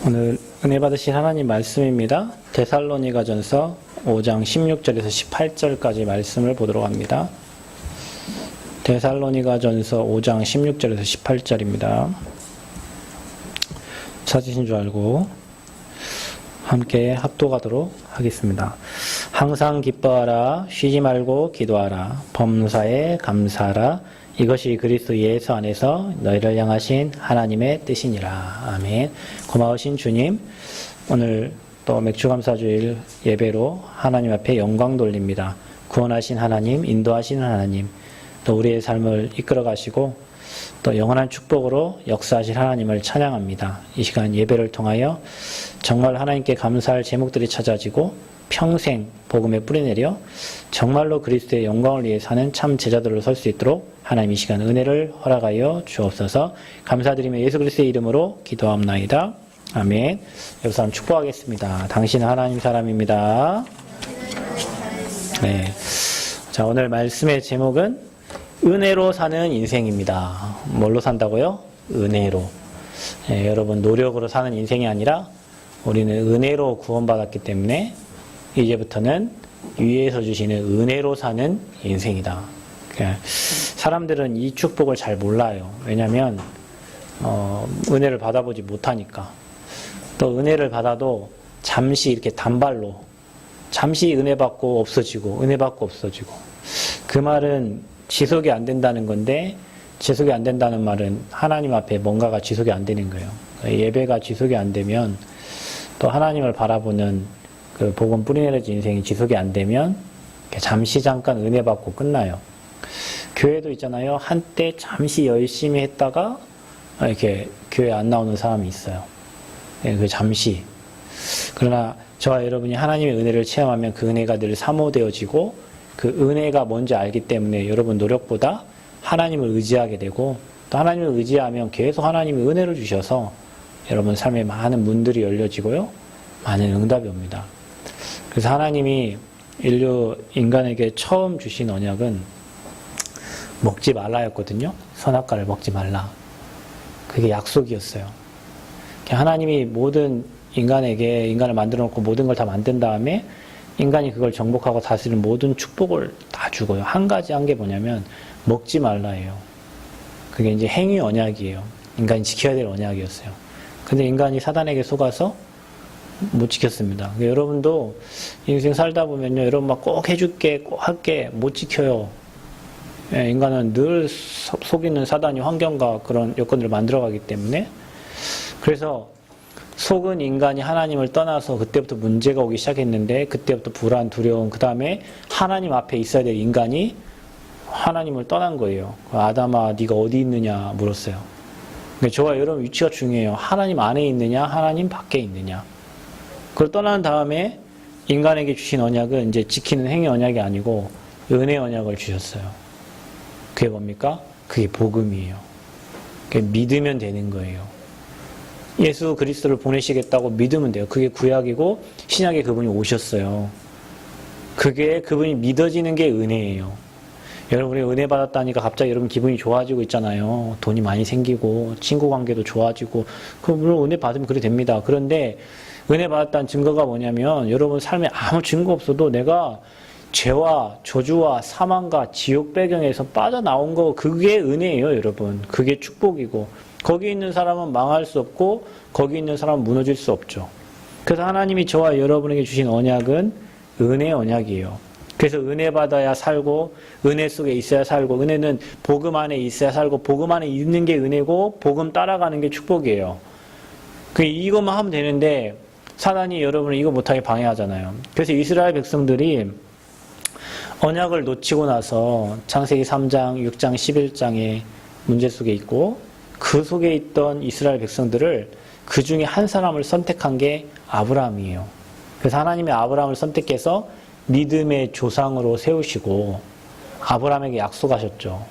오늘 은혜 받으신 하나님 말씀입니다. 데살로니가전서 5장 16절에서 18절까지 말씀을 보도록 합니다. 데살로니가전서 5장 16절에서 18절입니다. 찾으신 줄 알고 함께 합독하도록 하겠습니다. 항상 기뻐하라, 쉬지 말고 기도하라, 범사에 감사하라. 이것이 그리스도 예수 안에서 너희를 향하신 하나님의 뜻이니라. 아멘. 고마우신 주님, 오늘 또 맥주감사주일 예배로 하나님 앞에 영광 돌립니다. 구원하신 하나님, 인도하시는 하나님, 또 우리의 삶을 이끌어 가시고 또 영원한 축복으로 역사하실 하나님을 찬양합니다. 이 시간 예배를 통하여 정말 하나님께 감사할 제목들이 찾아지고 평생 복음에 뿌리내려 정말로 그리스도의 영광을 위해 사는 참 제자들로 설 수 있도록 하나님 이 시간 은혜를 허락하여 주옵소서. 감사드리며 예수 그리스도의 이름으로 기도합나이다. 아멘. 여러 사람 축복하겠습니다. 당신은 하나님 사람입니다. 네. 자, 오늘 말씀의 제목은 은혜로 사는 인생입니다. 뭘로 산다고요? 은혜로. 네, 여러분 노력으로 사는 인생이 아니라 우리는 은혜로 구원받았기 때문에 이제부터는 위에서 주시는 은혜로 사는 인생이다. 사람들은 이 축복을 잘 몰라요. 왜냐하면 은혜를 받아보지 못하니까. 또 은혜를 받아도 잠시 이렇게 단발로 잠시 은혜 받고 없어지고 은혜 받고 없어지고, 그 말은 지속이 안 된다는 건데, 지속이 안 된다는 말은 하나님 앞에 뭔가가 지속이 안 되는 거예요. 예배가 지속이 안 되면, 또 하나님을 바라보는 그 복음 뿌리내려진 인생이 지속이 안 되면 잠시 잠깐 은혜 받고 끝나요. 교회도 있잖아요. 한때 잠시 열심히 했다가 이렇게 교회 안 나오는 사람이 있어요. 그 잠시. 그러나 저와 여러분이 하나님의 은혜를 체험하면 그 은혜가 늘 사모되어지고, 그 은혜가 뭔지 알기 때문에 여러분 노력보다 하나님을 의지하게 되고, 또 하나님을 의지하면 계속 하나님이 은혜를 주셔서 여러분 삶에 많은 문들이 열려지고요, 많은 응답이 옵니다. 그래서 하나님이 인간에게 처음 주신 언약은 먹지 말라였거든요. 선악과를 먹지 말라. 그게 약속이었어요. 하나님이 모든 인간을 만들어 놓고 모든 걸 다 만든 다음에 인간이 그걸 정복하고 다스리는 모든 축복을 다 주고요. 한 게 뭐냐면 먹지 말라예요. 그게 이제 행위 언약이에요. 인간이 지켜야 될 언약이었어요. 근데 인간이 사단에게 속아서 못 지켰습니다. 그러니까 여러분도 인생 살다 보면요, 여러분 막 꼭 해줄게, 꼭 할게, 못 지켜요. 예, 인간은 늘 속이는 사단이 환경과 그런 여건들을 만들어가기 때문에. 그래서 속은 인간이 하나님을 떠나서 그때부터 문제가 오기 시작했는데, 그때부터 불안, 두려움, 그 다음에 하나님 앞에 있어야 될 인간이 하나님을 떠난 거예요. 아담아, 네가 어디 있느냐 물었어요. 근데 저와 여러분 위치가 중요해요. 하나님 안에 있느냐, 하나님 밖에 있느냐. 그걸 떠난 다음에 인간에게 주신 언약은 이제 지키는 행위 언약이 아니고 은혜 언약을 주셨어요. 그게 뭡니까? 그게 복음이에요. 그게 믿으면 되는 거예요. 예수 그리스도를 보내시겠다고 믿으면 돼요. 그게 구약이고 신약에 그분이 오셨어요. 그게 그분이 믿어지는 게 은혜예요. 여러분이 은혜 받았다니까 갑자기 여러분 기분이 좋아지고 있잖아요. 돈이 많이 생기고 친구 관계도 좋아지고, 물론 은혜 받으면 그래 됩니다. 그런데 은혜 받았다는 증거가 뭐냐면, 여러분 삶에 아무 증거 없어도 내가 죄와 저주와 사망과 지옥 배경에서 빠져나온 거, 그게 은혜예요, 여러분. 그게 축복이고, 거기 있는 사람은 망할 수 없고 거기 있는 사람은 무너질 수 없죠. 그래서 하나님이 저와 여러분에게 주신 언약은 은혜 언약이에요. 그래서 은혜 받아야 살고, 은혜 속에 있어야 살고, 은혜는 복음 안에 있어야 살고, 복음 안에 있는 게 은혜고, 복음 따라가는 게 축복이에요. 이것만 하면 되는데 사단이 여러분을 이거 못하게 방해하잖아요. 그래서 이스라엘 백성들이 언약을 놓치고 나서 창세기 3장, 6장, 11장의 문제 속에 있고, 그 속에 있던 이스라엘 백성들을 그 중에 한 사람을 선택한 게 아브라함이에요. 그래서 하나님이 아브라함을 선택해서 믿음의 조상으로 세우시고 아브라함에게 약속하셨죠.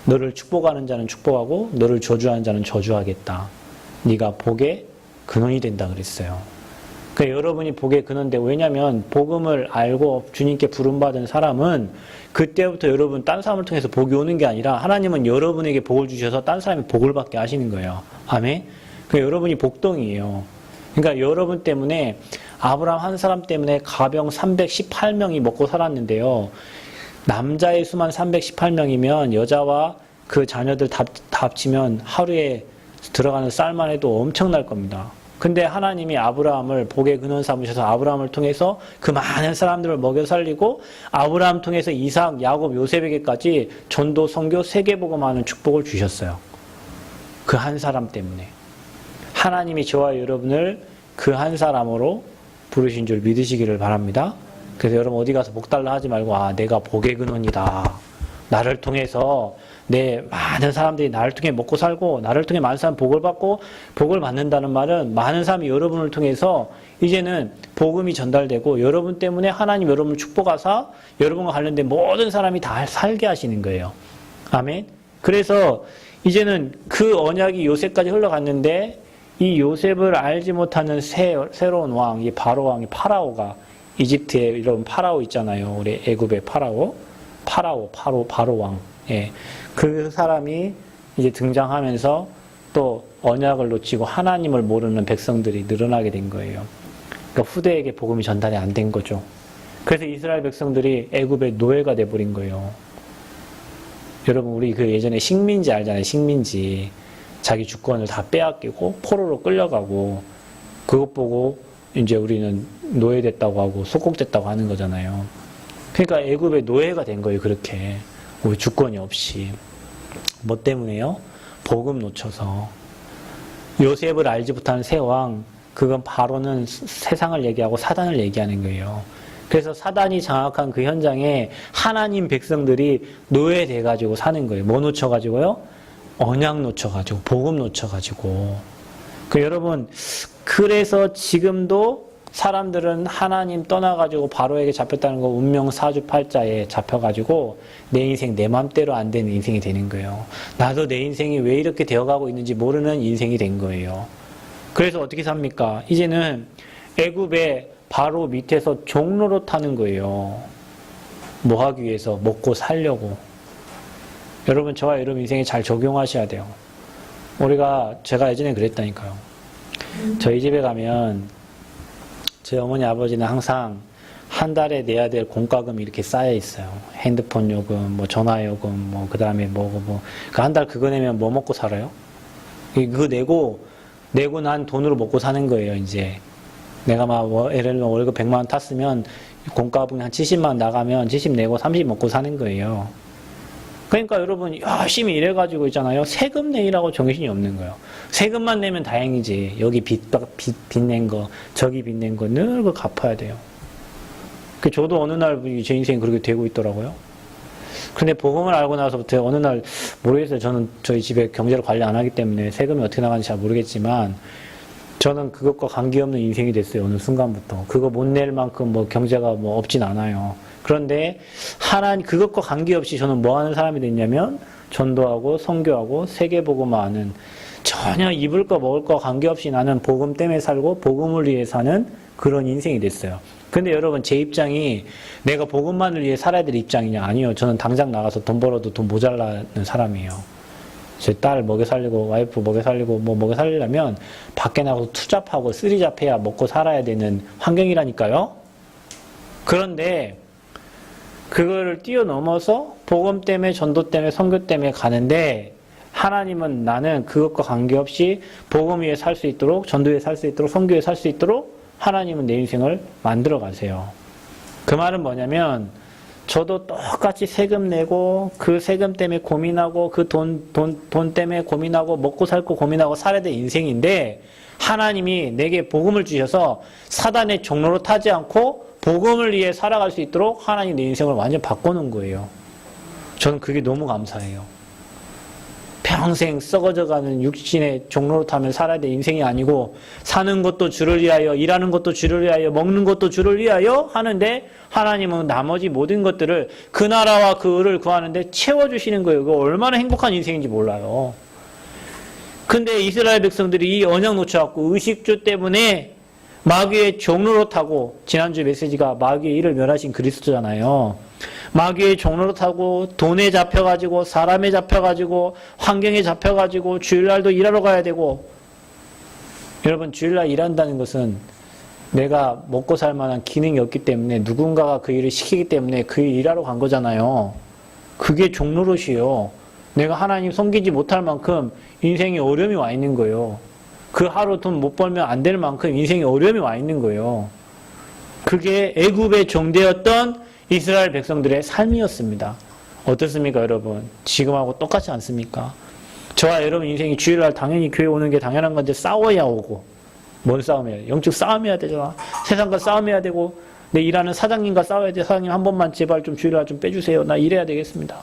너를 축복하는 자는 축복하고 너를 저주하는 자는 저주하겠다. 네가 복의 근원이 된다 그랬어요. 그러니까 여러분이 복의 근원되고, 왜냐하면 복음을 알고 주님께 부름받은 사람은 그때부터 여러분 딴 사람을 통해서 복이 오는 게 아니라 하나님은 여러분에게 복을 주셔서 딴 사람이 복을 받게 하시는 거예요. 아멘? 그러니까 여러분이 복덩이에요. 그러니까 여러분 때문에 아브라함 한 사람 때문에 가병 318명이 먹고 살았는데요. 남자의 수만 318명이면 여자와 그 자녀들 다 합치면 하루에 들어가는 쌀만 해도 엄청날 겁니다. 근데 하나님이 아브라함을 복의 근원 삼으셔서 아브라함을 통해서 그 많은 사람들을 먹여 살리고 아브라함 통해서 이삭, 야곱, 요셉에게까지 전도, 선교, 세계복음하는 축복을 주셨어요. 그 한 사람 때문에. 하나님이 저와 여러분을 그 한 사람으로 부르신 줄 믿으시기를 바랍니다. 그래서 여러분 어디 가서 복 달라 하지 말고 내가 복의 근원이다. 나를 통해서 내 많은 사람들이 나를 통해 먹고 살고 나를 통해 많은 사람 복을 받고 복을 받는다는 말은 많은 사람이 여러분을 통해서 이제는 복음이 전달되고 여러분 때문에 하나님 여러분을 축복하사 여러분과 관련된 모든 사람이 다 살게 하시는 거예요. 아멘. 그래서 이제는 그 언약이 요셉까지 흘러갔는데 이 요셉을 알지 못하는 새로운 왕, 이 바로 왕이 파라오가 이집트에 이런 파라오 있잖아요. 우리 애굽의 파라오 왕. 예. 그 사람이 이제 등장하면서 또 언약을 놓치고 하나님을 모르는 백성들이 늘어나게 된 거예요. 그러니까 후대에게 복음이 전달이 안 된 거죠. 그래서 이스라엘 백성들이 애굽의 노예가 돼버린 거예요. 여러분 우리 그 예전에 식민지 알잖아요. 식민지. 자기 주권을 다 빼앗기고 포로로 끌려가고 그것 보고 이제 우리는 노예됐다고 하고 속국됐다고 하는 거잖아요. 그러니까 애굽의 노예가 된 거예요. 그렇게 우리 주권이 없이. 뭐 때문에요? 복음 놓쳐서. 요셉을 알지 못하는 새 왕, 그건 바로는 세상을 얘기하고 사단을 얘기하는 거예요. 그래서 사단이 장악한 그 현장에 하나님 백성들이 노예돼가지고 사는 거예요. 뭐 놓쳐가지고요? 언약 놓쳐가지고 복음 놓쳐가지고. 여러분 그래서 지금도 사람들은 하나님 떠나가지고 바로에게 잡혔다는 거 운명 사주팔자에 잡혀가지고 내 인생 내 맘대로 안 되는 인생이 되는 거예요. 나도 내 인생이 왜 이렇게 되어가고 있는지 모르는 인생이 된 거예요. 그래서 어떻게 삽니까? 이제는 애굽의 바로 밑에서 종로로 타는 거예요. 뭐 하기 위해서? 먹고 살려고. 여러분 저와 여러분 인생에 잘 적용하셔야 돼요. 제가 예전에 그랬다니까요. 저희 집에 가면 저희 어머니 아버지는 항상 한 달에 내야 될 공과금이 이렇게 쌓여 있어요. 핸드폰 요금, 뭐 전화 요금, 뭐 그 다음에 한 달 그거 내면 뭐 먹고 살아요? 그거 내고 난 돈으로 먹고 사는 거예요. 이제 내가 예를 들면 월급 100만 원 탔으면 공과금이 한 70만 원 나가면 70 내고 30 먹고 사는 거예요. 그러니까 여러분 열심히 일해가지고 있잖아요. 세금 내라고 정신이 없는 거예요. 세금만 내면 다행이지. 여기 빚 낸 거, 저기 빚 낸 거 늘 그거 갚아야 돼요. 저도 어느 날 제 인생이 그렇게 되고 있더라고요. 근데 복음을 알고 나서부터 어느 날 모르겠어요. 저는 저희 집에 경제를 관리 안 하기 때문에 세금이 어떻게 나가는지 잘 모르겠지만 저는 그것과 관계없는 인생이 됐어요. 어느 순간부터. 그거 못 낼 만큼 경제가 없진 않아요. 그런데 그것과 관계없이 저는 뭐 하는 사람이 됐냐면 전도하고 선교하고 세계복음화하는 전혀 입을 거 먹을 거 관계없이 나는 복음 때문에 살고 복음을 위해 사는 그런 인생이 됐어요. 근데 여러분 제 입장이 내가 복음만을 위해 살아야 될 입장이냐? 아니요. 저는 당장 나가서 돈 벌어도 돈 모자라는 사람이에요. 제 딸 먹여 살리고 와이프 먹여 살리고 먹여 살리려면 밖에 나가서 투잡하고 쓰리잡해야 먹고 살아야 되는 환경이라니까요. 그런데 그거를 뛰어넘어서 복음 때문에 전도 때문에 선교 때문에 가는데 하나님은 나는 그것과 관계없이 복음 위에 살 수 있도록 전도 위에 살 수 있도록 선교 위에 살 수 있도록 하나님은 내 인생을 만들어 가세요. 그 말은 뭐냐면 저도 똑같이 세금 내고 그 세금 때문에 고민하고 그 돈 때문에 고민하고 먹고 살고 고민하고 살아야 될 인생인데 하나님이 내게 복음을 주셔서 사단의 종로로 타지 않고 복음을 위해 살아갈 수 있도록 하나님 내 인생을 완전 바꿔놓은 거예요. 저는 그게 너무 감사해요. 평생 썩어져가는 육신의 종로로 타면 살아야 될 인생이 아니고 사는 것도 주를 위하여 일하는 것도 주를 위하여 먹는 것도 주를 위하여 하는데 하나님은 나머지 모든 것들을 그 나라와 그 의를 구하는데 채워주시는 거예요. 그거 얼마나 행복한 인생인지 몰라요. 근데 이스라엘 백성들이 이 언약 놓쳐갖고 의식주 때문에 마귀의 종로로 타고 지난주 메시지가 마귀의 일을 멸하신 그리스도잖아요. 마귀의 종로로 타고 돈에 잡혀가지고 사람에 잡혀가지고 환경에 잡혀가지고 주일날도 일하러 가야 되고 여러분, 주일날 일한다는 것은 내가 먹고 살 만한 기능이 없기 때문에 누군가가 그 일을 시키기 때문에 그 일 일하러 간 거잖아요. 그게 종노릇이에요. 내가 하나님 섬기지 못할 만큼 인생에 어려움이 와 있는 거예요. 그 하루 돈 못 벌면 안 될 만큼 인생에 어려움이 와 있는 거예요. 그게 애굽의 종되었던 이스라엘 백성들의 삶이었습니다. 어떻습니까, 여러분? 지금하고 똑같지 않습니까? 저와 여러분 인생이 주일날 당연히 교회 오는 게 당연한 건데 싸워야 오고, 뭔 싸움이에요? 영적 싸움해야 되잖아. 세상과 싸움해야 되고, 내 일하는 사장님과 싸워야 돼. 사장님 한 번만 제발 좀 주일날 좀 빼주세요. 나 일해야 되겠습니다.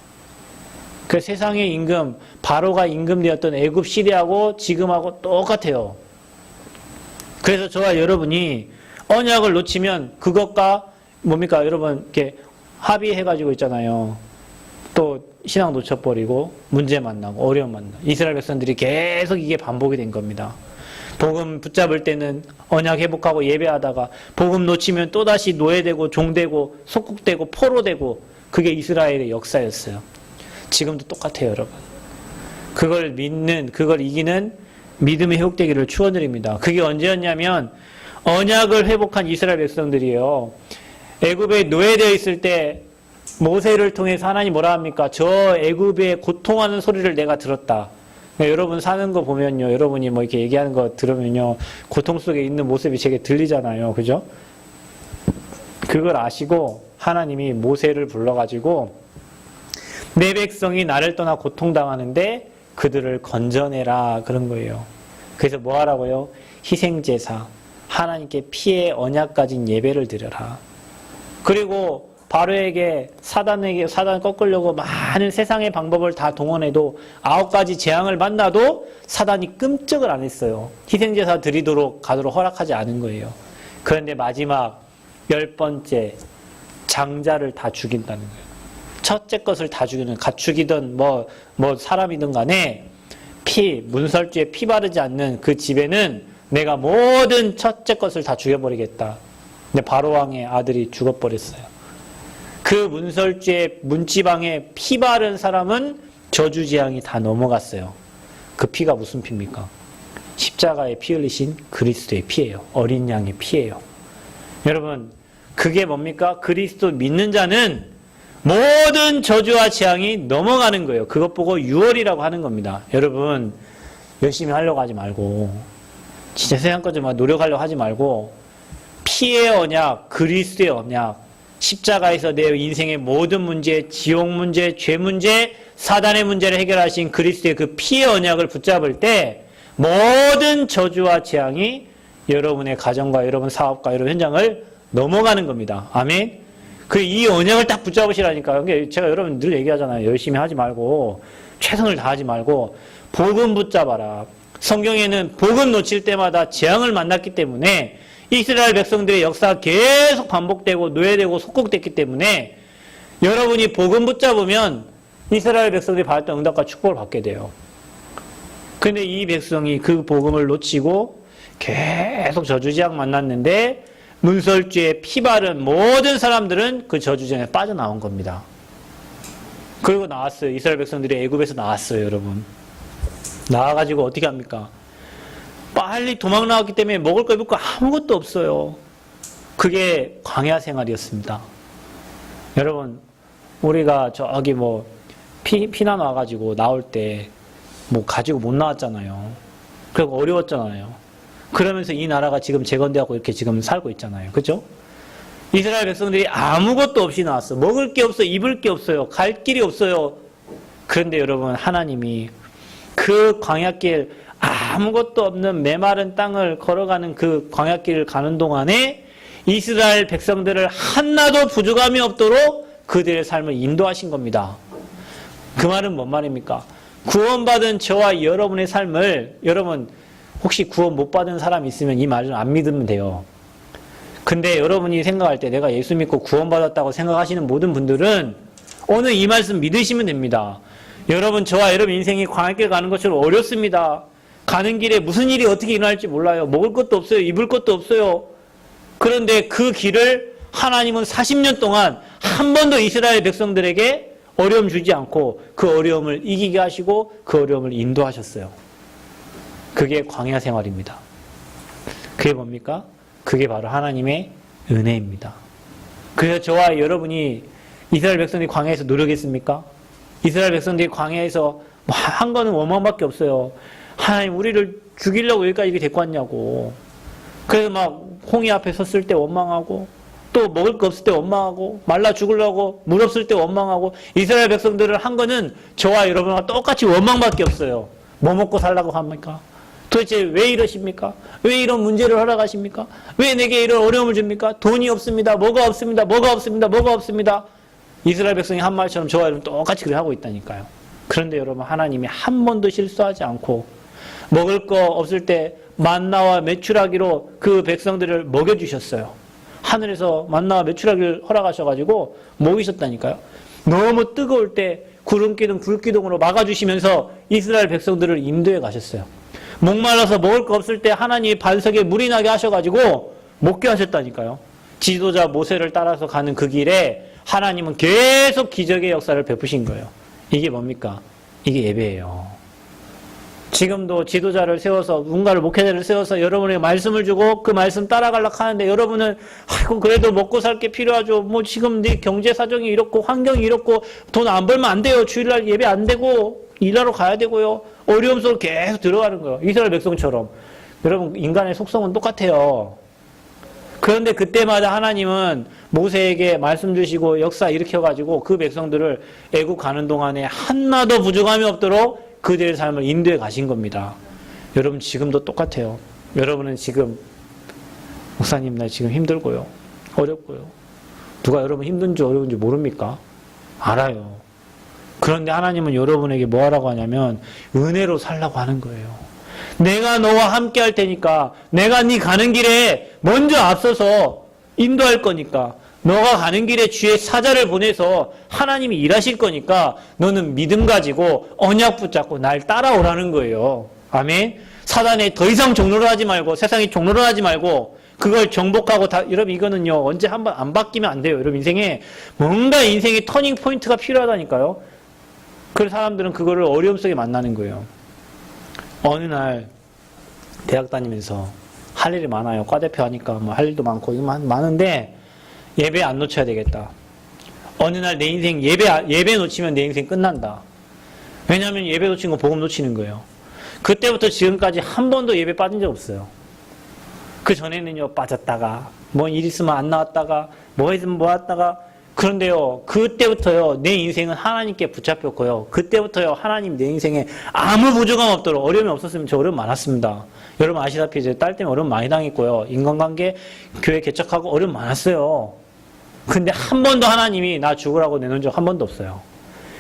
그 세상의 임금, 바로가 임금되었던 애굽 시대하고 지금하고 똑같아요. 그래서 저와 여러분이 언약을 놓치면 그것과 뭡니까? 여러분 이렇게 합의해가지고 있잖아요. 또 신앙 놓쳐버리고 문제 만나고 어려움 만나고 이스라엘 백성들이 계속 이게 반복이 된 겁니다. 복음 붙잡을 때는 언약 회복하고 예배하다가 복음 놓치면 또다시 노예되고 종되고 속국되고 포로되고 그게 이스라엘의 역사였어요. 지금도 똑같아요, 여러분. 그걸 믿는, 그걸 이기는 믿음의 회복되기를 축원드립니다. 그게 언제였냐면 언약을 회복한 이스라엘 백성들이에요. 애굽에 노예되어 있을 때 모세를 통해서 하나님 뭐라 합니까? 저 애굽에 고통하는 소리를 내가 들었다. 그러니까 여러분 사는 거 보면요, 여러분이 뭐 이렇게 얘기하는 거 들으면요, 고통 속에 있는 모습이 제게 들리잖아요, 그죠? 그걸 아시고 하나님이 모세를 불러가지고 내 백성이 나를 떠나 고통당하는데 그들을 건져내라 그런 거예요. 그래서 뭐 하라고요? 희생제사, 하나님께 피의 언약 가진 예배를 드려라. 그리고 바로에게 사단 꺾으려고 많은 세상의 방법을 다 동원해도 9가지 재앙을 만나도 사단이 끔찍을 안 했어요. 희생제사 드리도록 가도록 허락하지 않은 거예요. 그런데 마지막 10번째 장자를 다 죽인다는 거예요. 첫째 것을 다 죽이는, 가축이든 뭐 사람이든 간에 문설주에 피 바르지 않는 그 집에는 내가 모든 첫째 것을 다 죽여버리겠다. 근데 바로왕의 아들이 죽어버렸어요. 그 문설주에 문지방에 피 바른 사람은 저주재앙이 다 넘어갔어요. 그 피가 무슨 피입니까? 십자가에 피 흘리신 그리스도의 피예요. 어린 양의 피예요. 여러분, 그게 뭡니까? 그리스도 믿는 자는 모든 저주와 재앙이 넘어가는 거예요. 그것 보고 유월이라고 하는 겁니다. 여러분, 열심히 하려고 하지 말고, 진짜 세상 것만 노력하려고 하지 말고, 피의 언약, 그리스도의 언약, 십자가에서 내 인생의 모든 문제, 지옥 문제, 죄 문제, 사단의 문제를 해결하신 그리스도의 그 피의 언약을 붙잡을 때 모든 저주와 재앙이 여러분의 가정과 여러분 사업과 여러분 현장을 넘어가는 겁니다. 아멘. 이 언약을 딱 붙잡으시라니까. 제가 여러분 늘 얘기하잖아요. 열심히 하지 말고 최선을 다하지 말고 복음 붙잡아라. 성경에는 복음 놓칠 때마다 재앙을 만났기 때문에 이스라엘 백성들의 역사가 계속 반복되고 노예되고 속국됐기 때문에 여러분이 복음 붙잡으면 이스라엘 백성들이 받았던 응답과 축복을 받게 돼요. 그런데 이 백성이 그 복음을 놓치고 계속 저주재앙 만났는데 문설주에 피 바른 모든 사람들은 그 저주재앙에 빠져나온 겁니다. 그리고 나왔어요. 이스라엘 백성들이 애굽에서 나왔어요, 여러분. 나와가지고 어떻게 합니까? 빨리 도망 나왔기 때문에 먹을 거 입을 거 아무것도 없어요. 그게 광야 생활이었습니다. 여러분, 우리가 저기 피난 와가지고 나올 때 가지고 못 나왔잖아요. 그리고 어려웠잖아요. 그러면서 이 나라가 지금 재건되고 이렇게 지금 살고 있잖아요. 그죠? 이스라엘 백성들이 아무것도 없이 나왔어. 먹을 게 없어, 입을 게 없어요. 갈 길이 없어요. 그런데 여러분, 하나님이 그 광야길, 아무것도 없는 메마른 땅을 걸어가는 그 광야길을 가는 동안에 이스라엘 백성들을 하나도 부족함이 없도록 그들의 삶을 인도하신 겁니다. 그 말은 뭔 말입니까? 구원받은 저와 여러분의 삶을, 여러분 혹시 구원 못 받은 사람 있으면 이 말을 안 믿으면 돼요. 근데 여러분이 생각할 때 내가 예수 믿고 구원받았다고 생각하시는 모든 분들은 오늘 이 말씀 믿으시면 됩니다. 여러분, 저와 여러분 인생이 광야길 가는 것처럼 어렵습니다. 가는 길에 무슨 일이 어떻게 일어날지 몰라요. 먹을 것도 없어요. 입을 것도 없어요. 그런데 그 길을 하나님은 40년 동안 한 번도 이스라엘 백성들에게 어려움 주지 않고 그 어려움을 이기게 하시고 그 어려움을 인도하셨어요. 그게 광야 생활입니다. 그게 뭡니까? 그게 바로 하나님의 은혜입니다. 그래서 저와 여러분이 이스라엘 백성들이 광야에서 노력했습니까? 이스라엘 백성들이 광야에서 한 거는 원망밖에 없어요. 하나님 우리를 죽이려고 여기까지 이렇게 데리고 왔냐고. 그래서 막 홍해 앞에 섰을 때 원망하고 또 먹을 거 없을 때 원망하고 말라 죽으려고 물 없을 때 원망하고 이스라엘 백성들을 한 거는 저와 여러분과 똑같이 원망밖에 없어요. 뭐 먹고 살라고 합니까? 도대체 왜 이러십니까? 왜 이런 문제를 허락하십니까? 왜 내게 이런 어려움을 줍니까? 돈이 없습니다. 뭐가 없습니다. 뭐가 없습니다. 뭐가 없습니다. 이스라엘 백성이 한 말처럼 저와 여러분 똑같이 그렇게 하고 있다니까요. 그런데 여러분 하나님이 한 번도 실수하지 않고 먹을 거 없을 때 만나와 메추라기로 그 백성들을 먹여주셨어요. 하늘에서 만나와 메추라기를 허락하셔가지고 먹이셨다니까요. 너무 뜨거울 때 구름기둥 불기둥으로 막아주시면서 이스라엘 백성들을 인도해 가셨어요. 목말라서 먹을 거 없을 때 하나님이 반석에 물이 나게 하셔가지고 먹게 하셨다니까요. 지도자 모세를 따라서 가는 그 길에 하나님은 계속 기적의 역사를 베푸신 거예요. 이게 뭡니까? 이게 예배예요. 지금도 지도자를 세워서 누군가를 목회자를 세워서 여러분에게 말씀을 주고 그 말씀 따라가려고 하는데 여러분은 아이고 그래도 먹고 살 게 필요하죠. 뭐 지금 네 경제 사정이 이렇고 환경이 이렇고 돈 안 벌면 안 돼요. 주일날 예배 안 되고 일하러 가야 되고요. 어려움 속으로 계속 들어가는 거예요. 이스라엘 백성처럼. 여러분 인간의 속성은 똑같아요. 그런데 그때마다 하나님은 모세에게 말씀 주시고 역사 일으켜가지고 그 백성들을 애국 가는 동안에 하나도 부족함이 없도록 그들의 삶을 인도해 가신 겁니다. 여러분 지금도 똑같아요. 여러분은 지금 목사님 나 지금 힘들고요. 어렵고요. 누가 여러분 힘든지 어려운지 모릅니까? 알아요. 그런데 하나님은 여러분에게 뭐 하라고 하냐면 은혜로 살라고 하는 거예요. 내가 너와 함께 할 테니까 내가 네 가는 길에 먼저 앞서서 인도할 거니까 너가 가는 길에 주의 사자를 보내서 하나님이 일하실 거니까 너는 믿음 가지고 언약 붙잡고 날 따라오라는 거예요. 아멘. 사단에 더 이상 종로를 하지 말고 세상에 종로를 하지 말고 그걸 정복하고 다 여러분 이거는요 언제 한번 안 바뀌면 안 돼요. 여러분 인생에 뭔가 인생의 터닝 포인트가 필요하다니까요. 그래서 사람들은 그거를 어려움 속에 만나는 거예요. 어느 날 대학 다니면서 할 일이 많아요. 과대표 하니까 뭐 할 일도 많고 많은데 예배 안 놓쳐야 되겠다. 어느 날 내 인생 예배 놓치면 내 인생 끝난다. 왜냐하면 예배 놓친 건 복음 놓치는 거예요. 그때부터 지금까지 한 번도 예배 빠진 적 없어요. 그 전에는요 빠졌다가 뭐 일 있으면 안 나왔다가 뭐 있으면 뭐 왔다가 그런데요 그때부터요 내 인생은 하나님께 붙잡혔고요. 그때부터요 하나님 내 인생에 아무 부족함 없도록 어려움이 없었으면 저 어려움 많았습니다. 여러분 아시다시피 이제 딸 때문에 어려움 많이 당했고요. 인간관계 교회 개척하고 어려움 많았어요. 근데 한 번도 하나님이 나 죽으라고 내놓은 적 한 번도 없어요.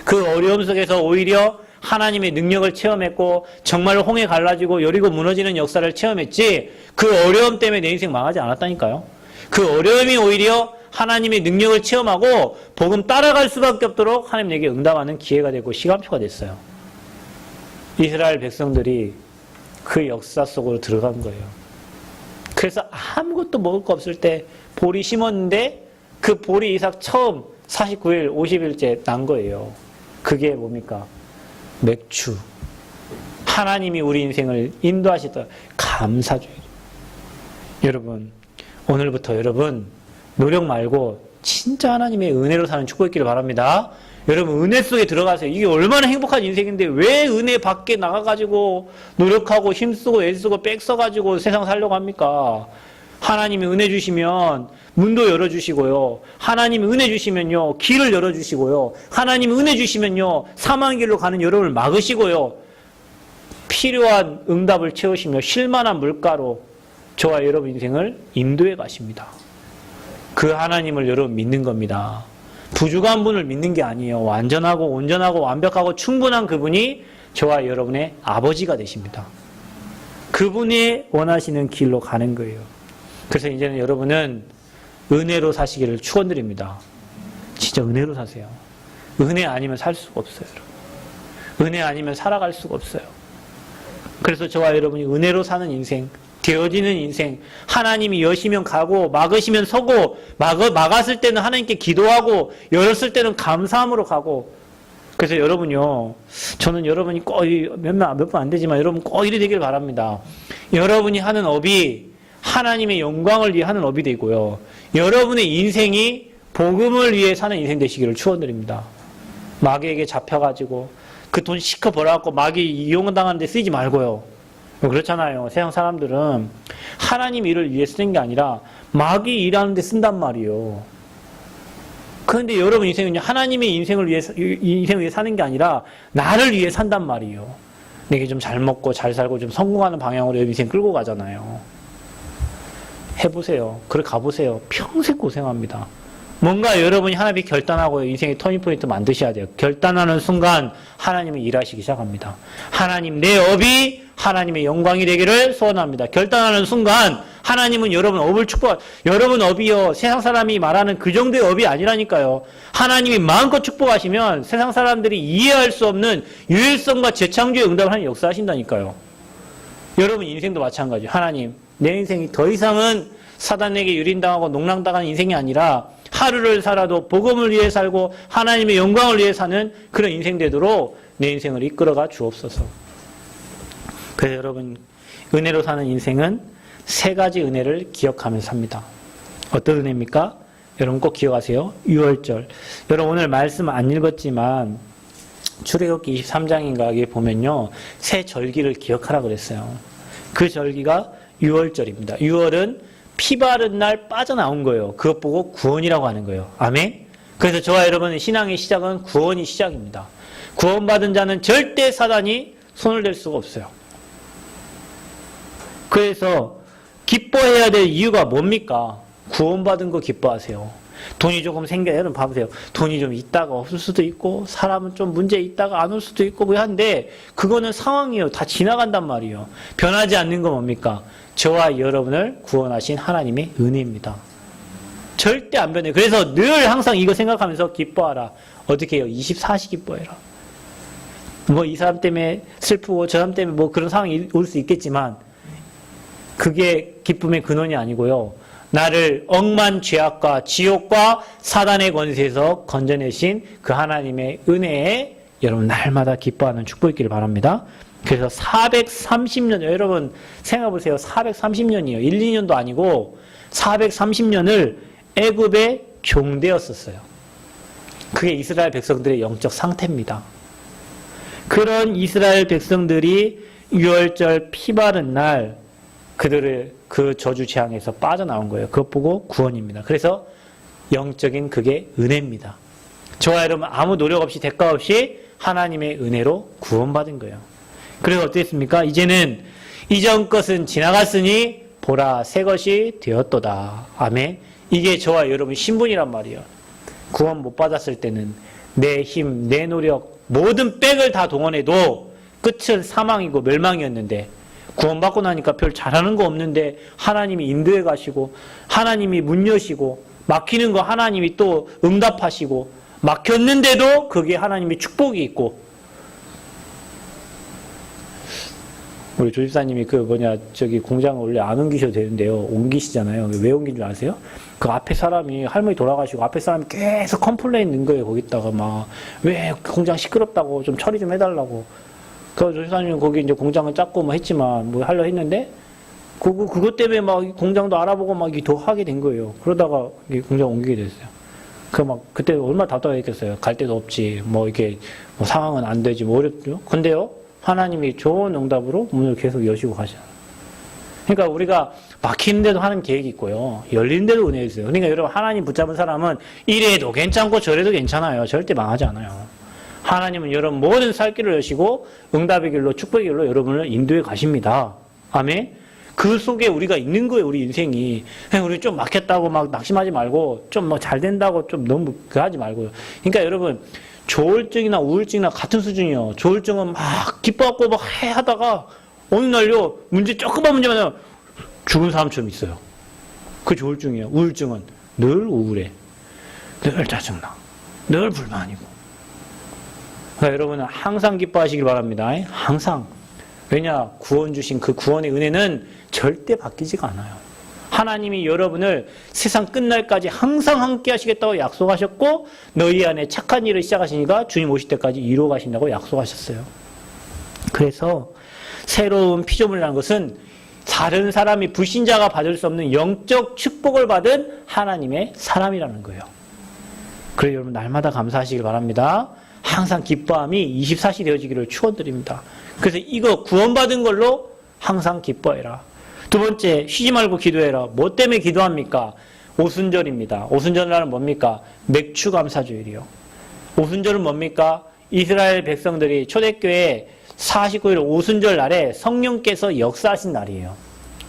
그 어려움 속에서 오히려 하나님의 능력을 체험했고 정말 홍해 갈라지고 여리고 무너지는 역사를 체험했지 그 어려움 때문에 내 인생 망하지 않았다니까요. 그 어려움이 오히려 하나님의 능력을 체험하고 복음 따라갈 수밖에 없도록 하나님 내게 응답하는 기회가 되고 시간표가 됐어요. 이스라엘 백성들이 그 역사 속으로 들어간 거예요. 그래서 아무것도 먹을 거 없을 때 보리 심었는데 그 보리 이삭 처음 49일 50일째 난 거예요. 그게 뭡니까? 맥주. 하나님이 우리 인생을 인도하시다 감사줘요. 여러분 오늘부터 여러분 노력 말고 진짜 하나님의 은혜로 사는 축복했기를 바랍니다. 여러분 은혜 속에 들어가세요. 이게 얼마나 행복한 인생인데 왜 은혜 밖에 나가가지고 노력하고 힘쓰고 애쓰고 빽 써가지고 세상 살려고 합니까? 하나님이 은혜 주시면 문도 열어주시고요. 하나님이 은혜 주시면요 길을 열어주시고요. 하나님이 은혜 주시면요 사망의 길로 가는 여러분을 막으시고요. 필요한 응답을 채우시며 쉴만한 물가로 저와 여러분 인생을 인도해 가십니다. 그 하나님을 여러분 믿는 겁니다. 부족한 분을 믿는 게 아니에요. 완전하고 온전하고 완벽하고 충분한 그분이 저와 여러분의 아버지가 되십니다. 그분이 원하시는 길로 가는 거예요. 그래서 이제는 여러분은 은혜로 사시기를 축원드립니다. 진짜 은혜로 사세요. 은혜 아니면 살 수가 없어요. 여러분. 은혜 아니면 살아갈 수가 없어요. 그래서 저와 여러분이 은혜로 사는 인생, 되어지는 인생, 하나님이 여시면 가고 막으시면 서고 막았을 때는 하나님께 기도하고 열었을 때는 감사함으로 가고. 그래서 여러분요, 저는 여러분이 꼭 몇 분 안 되지만 여러분 꼭 이리 되길 바랍니다. 여러분이 하는 업이 하나님의 영광을 위해 하는 업이 되고요. 여러분의 인생이 복음을 위해 사는 인생 되시기를 축원드립니다. 마귀에게 잡혀가지고 그 돈 시커 벌어갖고 마귀 이용당하는데 쓰지 말고요. 그렇잖아요. 세상 사람들은 하나님 일을 위해 쓰는 게 아니라 마귀 일하는데 쓴단 말이에요. 그런데 여러분 인생은 하나님의 인생을 위해 사는 게 아니라 나를 위해 산단 말이에요. 내게 좀 잘 먹고 잘 살고 좀 성공하는 방향으로 인생 끌고 가잖아요. 해보세요. 그래 가보세요. 평생 고생합니다. 뭔가 여러분이 하나님이 결단하고 인생의 터닝포인트 만드셔야 돼요. 결단하는 순간 하나님이 일하시기 시작합니다. 하나님 내 업이 하나님의 영광이 되기를 소원합니다. 결단하는 순간 하나님은 여러분 업을 여러분 업이요 세상 사람이 말하는 그 정도의 업이 아니라니까요. 하나님이 마음껏 축복하시면 세상 사람들이 이해할 수 없는 유일성과 재창조의 응답을 하는 역사하신다니까요. 여러분 인생도 마찬가지예요. 하나님 내 인생이 더 이상은 사단에게 유린당하고 농락당하는 인생이 아니라 하루를 살아도 복음을 위해 살고 하나님의 영광을 위해 사는 그런 인생 되도록 내 인생을 이끌어가 주옵소서. 그래서 여러분 은혜로 사는 인생은 세 가지 은혜를 기억하면서 삽니다. 어떤 은혜입니까? 여러분 꼭 기억하세요. 유월절. 여러분 오늘 말씀 안 읽었지만 출애굽기 23장인가 여기 보면요. 새 절기를 기억하라 그랬어요. 그 절기가 유월절입니다. 유월은 피 바른 날 빠져나온 거예요. 그것 보고 구원이라고 하는 거예요. 아멘? 그래서 저와 여러분의 신앙의 시작은 구원이 시작입니다. 구원받은 자는 절대 사단이 손을 댈 수가 없어요. 그래서 기뻐해야 될 이유가 뭡니까? 구원받은 거 기뻐하세요. 돈이 조금 생겨요. 여러분 봐보세요. 돈이 좀 있다가 없을 수도 있고 사람은 좀 문제 있다가 안 올 수도 있고 한데 그거는 상황이에요. 다 지나간단 말이에요. 변하지 않는 건 뭡니까? 저와 여러분을 구원하신 하나님의 은혜입니다. 절대 안 변해요. 그래서 늘 항상 이거 생각하면서 기뻐하라. 어떻게 해요? 24시 기뻐해라. 뭐 이 사람 때문에 슬프고 저 사람 때문에 뭐 그런 상황이 올 수 있겠지만 그게 기쁨의 근원이 아니고요. 나를 억만 죄악과 지옥과 사단의 권세에서 건져내신 그 하나님의 은혜에 여러분 날마다 기뻐하는 축복이 있기를 바랍니다. 그래서 430년, 여러분 생각해보세요. 430년이요. 1, 2년도 아니고 430년을 애굽의 종되었었어요. 그게 이스라엘 백성들의 영적 상태입니다. 그런 이스라엘 백성들이 유월절 피 바른 날 그들을 그 저주 재앙에서 빠져나온 거예요. 그것 보고 구원입니다. 그래서 영적인 그게 은혜입니다. 저와 여러분 아무 노력 없이 대가 없이 하나님의 은혜로 구원받은 거예요. 그래서 어땠습니까? 이제는 이전 것은 지나갔으니 보라 새 것이 되었도다. 아멘. 이게 저와 여러분 신분이란 말이에요. 구원 못 받았을 때는 내 힘, 내 노력 모든 백을 다 동원해도 끝은 사망이고 멸망이었는데 구원받고 나니까 별 잘하는 거 없는데 하나님이 인도해 가시고 하나님이 문 여시고 막히는 거 하나님이 또 응답하시고 막혔는데도 그게 하나님의 축복이 있고 우리 조집사님이 저기 공장을 원래 안 옮기셔도 되는데요. 옮기시잖아요. 왜 옮긴 줄 아세요? 그 앞에 사람이, 할머니 돌아가시고 앞에 사람이 계속 컴플레인 넣은 거예요. 거기다가 막, 왜 공장 시끄럽다고 좀 처리 좀 해달라고. 그 조집사님은 거기 이제 공장을 짰고 뭐 했지만, 뭐 하려 했는데, 그것 때문에 막 공장도 알아보고 막 더 하게 된 거예요. 그러다가 공장 옮기게 됐어요. 그때 얼마나 답답했겠어요. 갈 데도 없지. 뭐 이렇게, 뭐 상황은 안 되지. 뭐 어렵죠. 근데요, 하나님이 좋은 응답으로 문을 계속 여시고 가셔요. 그러니까 우리가 막히는데도 하나님 계획이 있고요. 열리는데도 은혜가 있어요. 그러니까 여러분 하나님 붙잡은 사람은 이래도 괜찮고 저래도 괜찮아요. 절대 망하지 않아요. 하나님은 여러분 모든 살 길을 여시고 응답의 길로 축복의 길로 여러분을 인도해 가십니다. 아멘. 그 속에 우리가 있는 거예요. 우리 인생이. 그냥 우리 좀 막혔다고 막 낙심하지 말고 좀 뭐 잘 된다고 좀 너무 하지 말고요. 그러니까 여러분 조울증이나 우울증이나 같은 수준이요. 조울증은 막 기뻐갖고 막 하다가 어느 날요 조그만 문제만 죽은 사람처럼 있어요. 그 조울증이에요. 우울증은 늘 우울해, 늘 짜증나, 늘 불만이고. 그러니까 여러분은 항상 기뻐하시길 바랍니다. 항상. 왜냐? 구원 주신 그 구원의 은혜는 절대 바뀌지가 않아요. 하나님이 여러분을 세상 끝날까지 항상 함께 하시겠다고 약속하셨고 너희 안에 착한 일을 시작하시니까 주님 오실 때까지 이루어 가신다고 약속하셨어요. 그래서 새로운 피조물이라는 것은 다른 사람이 불신자가 받을 수 없는 영적 축복을 받은 하나님의 사람이라는 거예요. 그래서 여러분 날마다 감사하시길 바랍니다. 항상 기뻐함이 24시 되어지기를 축원드립니다. 그래서 이거 구원받은 걸로 항상 기뻐해라. 두 번째, 쉬지 말고 기도해라. 뭐 때문에 기도합니까? 오순절입니다. 오순절날은 뭡니까? 맥주 감사주일이요. 오순절은 뭡니까? 이스라엘 백성들이 초대교회 49일 오순절 날에 성령께서 역사하신 날이에요.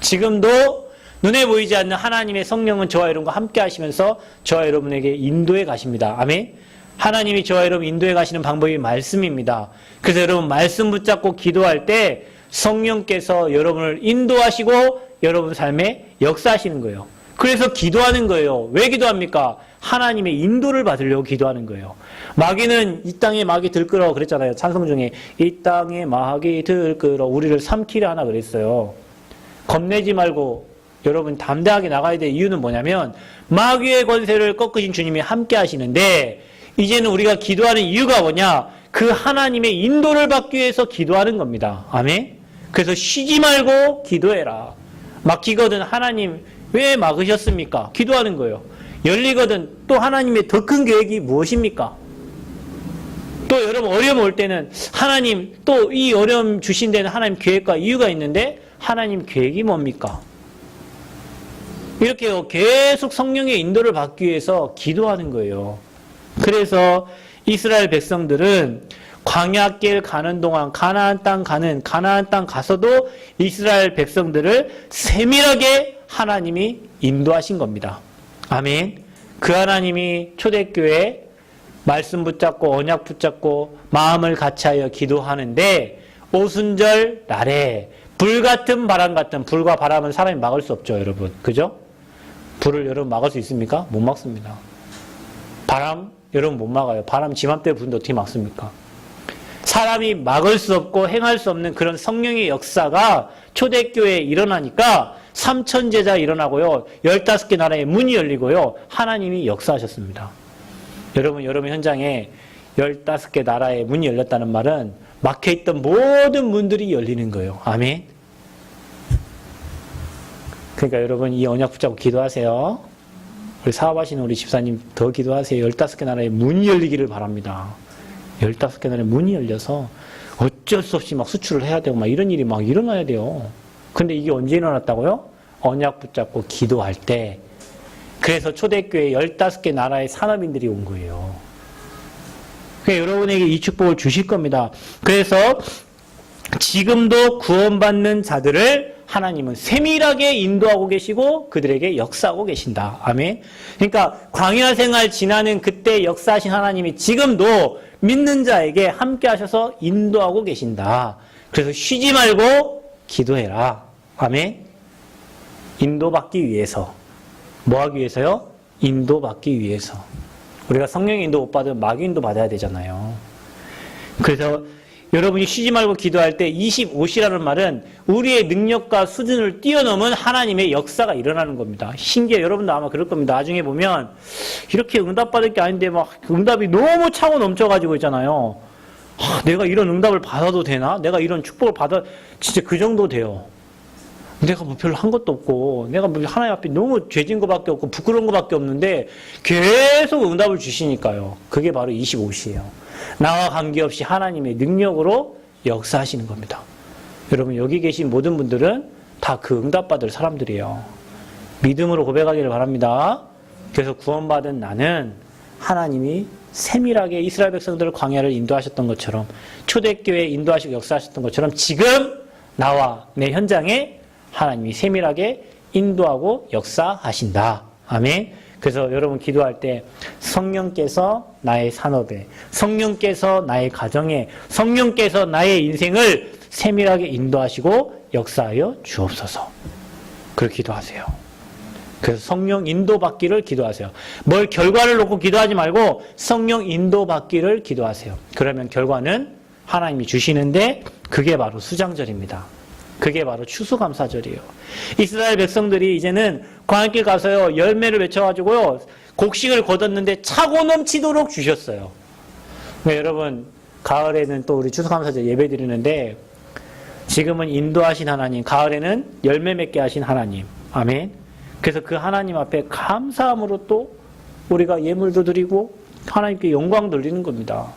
지금도 눈에 보이지 않는 하나님의 성령은 저와 여러분과 함께 하시면서 저와 여러분에게 인도해 가십니다. 아멘. 하나님이 저와 여러분 인도해 가시는 방법이 말씀입니다. 그래서 여러분 말씀 붙잡고 기도할 때 성령께서 여러분을 인도하시고 여러분 삶에 역사하시는 거예요. 그래서 기도하는 거예요. 왜 기도합니까? 하나님의 인도를 받으려고 기도하는 거예요. 마귀는 이 땅에 마귀 들끓어 그랬잖아요. 찬송 중에 이 땅에 마귀 들끓어 우리를 삼키려 하나 그랬어요. 겁내지 말고 여러분 담대하게 나가야 될 이유는 뭐냐면 마귀의 권세를 꺾으신 주님이 함께 하시는데 이제는 우리가 기도하는 이유가 뭐냐? 그 하나님의 인도를 받기 위해서 기도하는 겁니다. 아멘? 그래서 쉬지 말고 기도해라. 막히거든 하나님 왜 막으셨습니까? 기도하는 거예요. 열리거든 또 하나님의 더 큰 계획이 무엇입니까? 또 여러분 어려움 올 때는 하나님 또 이 어려움 주신 데는 하나님 계획과 이유가 있는데 하나님 계획이 뭡니까? 이렇게요. 계속 성령의 인도를 받기 위해서 기도하는 거예요. 그래서 이스라엘 백성들은 광야길 가는 동안 가나안 땅 가서도 이스라엘 백성들을 세밀하게 하나님이 인도하신 겁니다. 아멘. 그 하나님이 초대교회 말씀 붙잡고 언약 붙잡고 마음을 같이하여 기도하는데 오순절 날에 불같은 바람 같은 불과 바람은 사람이 막을 수 없죠, 여러분. 그죠? 불을 여러분 막을 수 있습니까? 못 막습니다. 바람 여러분 못 막아요. 바람 지맘대로 부는데 어떻게 막습니까? 사람이 막을 수 없고 행할 수 없는 그런 성령의 역사가 초대교회에 일어나니까 3천 제자 일어나고요. 15개 나라의 문이 열리고요. 하나님이 역사하셨습니다. 여러분 현장에 15개 나라의 문이 열렸다는 말은 막혀있던 모든 문들이 열리는 거예요. 아멘. 그러니까 여러분 이 언약 붙잡고 기도하세요. 우리 사업하시는 우리 집사님 더 기도하세요. 15개 나라의 문이 열리기를 바랍니다. 15개 나라의 문이 열려서 어쩔 수 없이 막 수출을 해야 되고 막 이런 일이 막 일어나야 돼요. 근데 이게 언제 일어났다고요? 언약 붙잡고 기도할 때. 그래서 초대교회 15개 나라의 산업인들이 온 거예요. 그러니까 여러분에게 이 축복을 주실 겁니다. 그래서 지금도 구원받는 자들을 하나님은 세밀하게 인도하고 계시고 그들에게 역사하고 계신다. 아멘. 그러니까 광야 생활 지나는 그때 역사하신 하나님이 지금도 믿는 자에게 함께 하셔서 인도하고 계신다. 그래서 쉬지 말고 기도해라. 아멘. 인도받기 위해서. 뭐 하기 위해서요? 인도받기 위해서. 우리가 성령의 인도 못 받으면 마귀 인도 받아야 되잖아요. 그래서 여러분이 쉬지 말고 기도할 때 25시라는 말은 우리의 능력과 수준을 뛰어넘은 하나님의 역사가 일어나는 겁니다. 신기해. 여러분도 아마 그럴 겁니다. 나중에 보면 이렇게 응답받을 게 아닌데 막 응답이 너무 차고 넘쳐가지고 있잖아요. 내가 이런 응답을 받아도 되나? 내가 이런 축복을 받아 진짜 그 정도 돼요. 내가 뭐 별로 한 것도 없고 내가 뭐 하나님 앞에 너무 죄진 것밖에 없고 부끄러운 것밖에 없는데 계속 응답을 주시니까요. 그게 바로 25시예요. 나와 관계없이 하나님의 능력으로 역사하시는 겁니다. 여러분 여기 계신 모든 분들은 다 그 응답받을 사람들이에요. 믿음으로 고백하기를 바랍니다. 그래서 구원받은 나는 하나님이 세밀하게 이스라엘 백성들을 광야를 인도하셨던 것처럼 초대교회에 인도하시고 역사하셨던 것처럼 지금 나와 내 현장에 하나님이 세밀하게 인도하고 역사하신다. 아멘. 그래서 여러분 기도할 때 성령께서 나의 산업에, 성령께서 나의 가정에, 성령께서 나의 인생을 세밀하게 인도하시고 역사하여 주옵소서. 그렇게 기도하세요. 그래서 성령 인도받기를 기도하세요. 뭘 결과를 놓고 기도하지 말고 성령 인도받기를 기도하세요. 그러면 결과는 하나님이 주시는데 그게 바로 수장절입니다. 그게 바로 추수감사절이에요. 이스라엘 백성들이 이제는 광야길 가서요 열매를 맺혀가지고요 곡식을 거뒀는데 차고 넘치도록 주셨어요. 그러니까 여러분 가을에는 또 우리 추수감사절 예배 드리는데 지금은 인도하신 하나님, 가을에는 열매 맺게 하신 하나님. 아멘. 그래서 그 하나님 앞에 감사함으로 또 우리가 예물도 드리고 하나님께 영광 돌리는 겁니다.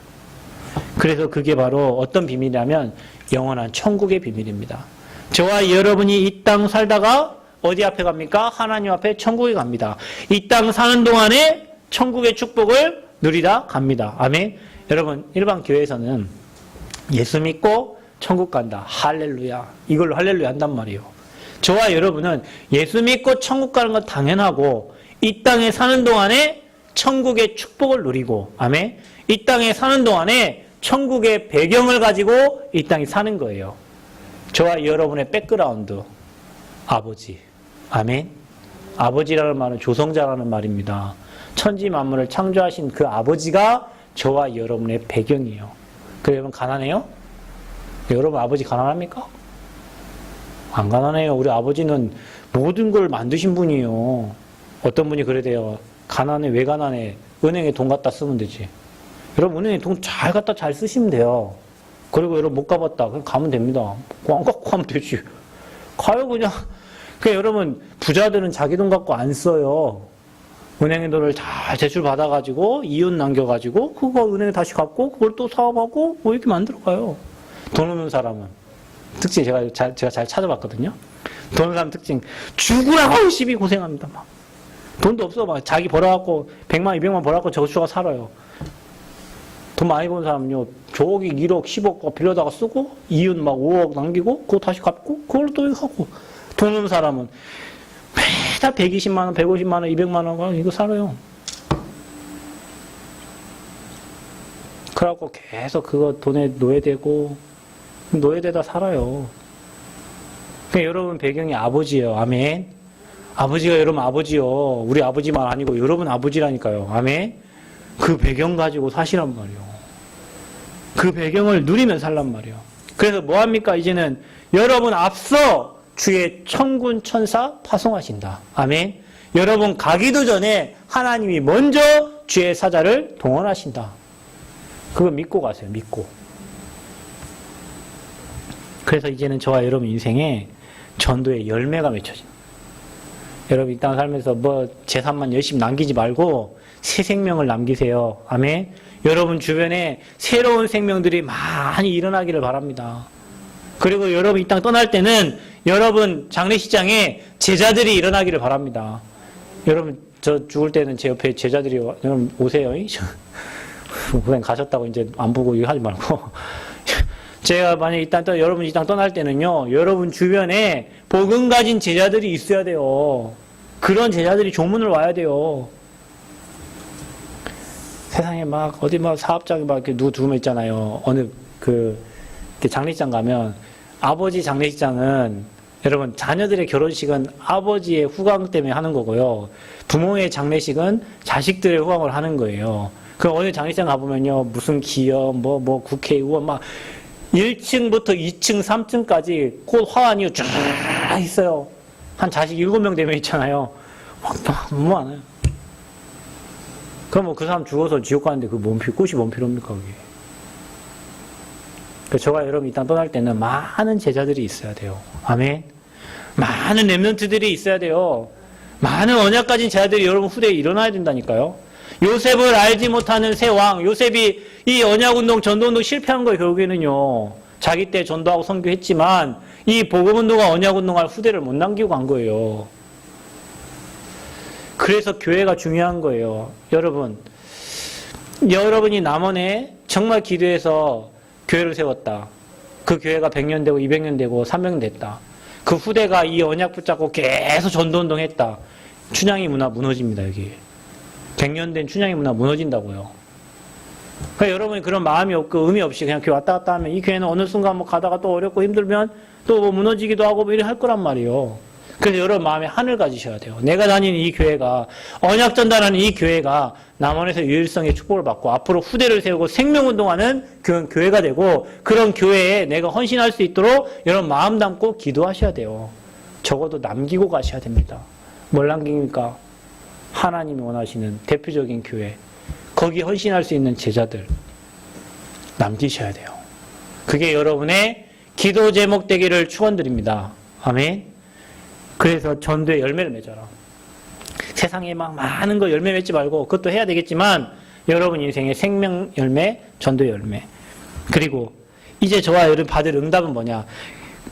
그래서 그게 바로 어떤 비밀이냐면 영원한 천국의 비밀입니다. 저와 여러분이 이 땅 살다가 어디 앞에 갑니까? 하나님 앞에 천국에 갑니다. 이 땅 사는 동안에 천국의 축복을 누리다 갑니다. 아멘. 여러분, 일반 교회에서는 예수 믿고 천국 간다. 할렐루야. 이걸로 할렐루야 한단 말이에요. 저와 여러분은 예수 믿고 천국 가는 건 당연하고 이 땅에 사는 동안에 천국의 축복을 누리고, 아멘. 이 땅에 사는 동안에 천국의 배경을 가지고 이 땅에 사는 거예요. 저와 여러분의 백그라운드, 아버지. 아멘. 아버지라는 말은 조성자라는 말입니다. 천지 만물을 창조하신 그 아버지가 저와 여러분의 배경이에요. 그래서 여러분 가난해요? 여러분 아버지 가난합니까? 안 가난해요. 우리 아버지는 모든 걸 만드신 분이에요. 어떤 분이 그러대요. 가난해. 왜 가난해? 은행에 돈 갖다 쓰면 되지. 여러분 은행에 돈 잘 갖다 잘 쓰시면 돼요. 그리고 여러분 못 가봤다. 그냥 가면 됩니다. 안 갖고 가면 되지. 가요 그냥. 여러분 부자들은 자기 돈 갖고 안 써요. 은행의 돈을 다 제출 받아가지고 이윤 남겨가지고 그거 은행에 다시 갚고 그걸 또 사업하고 뭐 이렇게 만들어가요. 돈 없는 사람은 특징 제가 잘 찾아봤거든요. 돈 없는 사람 특징 죽으라고 열심히 고생합니다. 막 돈도 없어. 막 자기 벌어갖고 100만 200만 벌어갖고 저축하 살아요. 돈 많이 버는 사람은요 저기 1억 10억 빌려다가 쓰고 이윤 막 5억 남기고 그거 다시 갚고 그걸로 또 하고. 돈 없는 사람은 매달 120만 원, 150만 원, 200만 원 이거 살아요. 그래갖고 계속 그거 돈에 노예되고 노예되다 살아요. 그러니까 여러분 배경이 아버지예요. 아멘. 아버지가 여러분 아버지요. 우리 아버지만 아니고 여러분 아버지라니까요. 아멘. 그 배경 가지고 사시란 말이요. 그 배경을 누리면 살란 말이요. 그래서 뭐합니까? 이제는 여러분 앞서 주의 천군 천사 파송하신다. 아멘. 여러분 가기도 전에 하나님이 먼저 주의 사자를 동원하신다. 그거 믿고 가세요. 믿고. 그래서 이제는 저와 여러분 인생에 전도의 열매가 맺혀집니다. 여러분 이 땅 살면서 뭐 재산만 열심히 남기지 말고 새 생명을 남기세요. 아멘. 여러분 주변에 새로운 생명들이 많이 일어나기를 바랍니다. 그리고 여러분 이 땅 떠날 때는 여러분 장례식장에 제자들이 일어나기를 바랍니다. 여러분 저 죽을 때는 제 옆에 제자들이 여러분 오세요. 고생 가셨다고 이제 안 보고 이거 하지 말고 제가 만약 여러분 이 땅 떠날 때는요 여러분 주변에 복음 가진 제자들이 있어야 돼요. 그런 제자들이 조문을 와야 돼요. 세상에 막 어디 막 사업장에 막 이렇게 누구 죽으면 있잖아요. 어느 장례식장 가면 아버지 장례식장은 여러분 자녀들의 결혼식은 아버지의 후광 때문에 하는 거고요. 부모의 장례식은 자식들의 후광을 하는 거예요. 그 어느 장례식장 가보면요 무슨 기업 뭐 국회의원 막 1층부터 2층 3층까지 꽃 화환이 쫙 있어요. 한 자식 7명 되면 있잖아요. 막 너무 많아요. 그럼 뭐 그 사람 죽어서 지옥 가는데 꽃이 뭔 필요입니까 그게. 저와 여러분 이 땅 떠날 때는 많은 제자들이 있어야 돼요. 아멘. 많은 렘넌트들이 있어야 돼요. 많은 언약 가진 제자들이 여러분 후대에 일어나야 된다니까요. 요셉을 알지 못하는 새 왕, 요셉이 이 언약운동, 전도운동 실패한 거예요. 결국에는요. 자기 때 전도하고 선교했지만 이 복음운동과 언약운동할 후대를 못 남기고 간 거예요. 그래서 교회가 중요한 거예요. 여러분이 남원에 정말 기도해서 교회를 세웠다. 그 교회가 100년 되고 200년 되고 300년 됐다. 그 후대가 이 언약 붙잡고 계속 전도운동 했다. 춘향이 문화 무너집니다. 여기 100년 된 춘향이 문화 무너진다고요. 그러니까 여러분이 그런 마음이 없고 의미 없이 그냥 교회 왔다 갔다 하면 이 교회는 어느 순간 뭐 가다가 또 어렵고 힘들면 또 뭐 무너지기도 하고 뭐 이래 할 거란 말이에요. 그래서 여러분 마음에 한을 가지셔야 돼요. 내가 다니는 이 교회가 언약 전달하는 이 교회가 남원에서 유일성의 축복을 받고 앞으로 후대를 세우고 생명운동하는 그런 교회가 되고 그런 교회에 내가 헌신할 수 있도록 여러분 마음 담고 기도하셔야 돼요. 적어도 남기고 가셔야 됩니다. 뭘 남깁니까? 하나님이 원하시는 대표적인 교회, 거기 헌신할 수 있는 제자들 남기셔야 돼요. 그게 여러분의 기도 제목 되기를 축원드립니다. 아멘. 그래서 전도의 열매를 맺어라. 세상에 막 많은 거 열매 맺지 말고 그것도 해야 되겠지만 여러분 인생의 생명 열매, 전도의 열매. 그리고 이제 저와 여러분 받을 응답은 뭐냐?